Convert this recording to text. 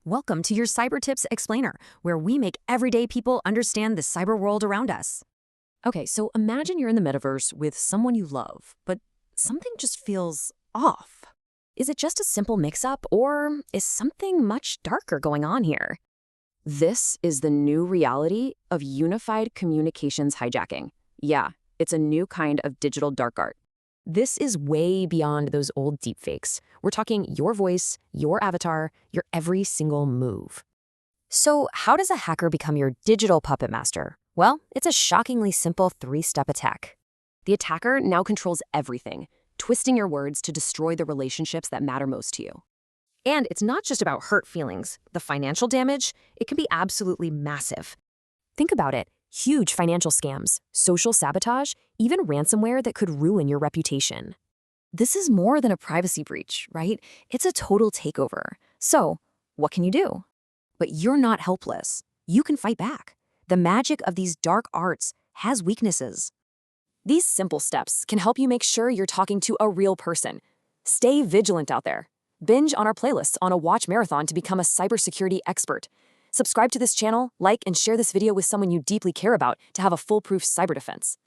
Welcome to your Cyber Tips Explainer, where we make everyday people understand the cyber world around us. Okay, so imagine you're in the metaverse with someone you love, but something just feels off. Is it just a simple mix-up, or is something much darker going on here? This is the new reality of unified communications hijacking. Yeah, it's a new kind of digital dark art. This is way beyond those old deepfakes. We're talking your voice, your avatar, your every single move. So how does a hacker become your digital puppet master? Well, it's a shockingly simple three-step attack. The attacker now controls everything, twisting your words to destroy the relationships that matter most to you. And it's not just about hurt feelings. The financial damage, it can be absolutely massive. Think about it. Huge financial scams, social sabotage, even ransomware that could ruin your reputation. This is more than a privacy breach, right? It's a total takeover. So, what can you do? But you're not helpless. You can fight back. The magic of these dark arts has weaknesses. These simple steps can help you make sure you're talking to a real person. Stay vigilant out there. Binge on our playlists on a watch marathon to become a cybersecurity expert. Subscribe to this channel, like and share this video with someone you deeply care about to have a foolproof cyber defense.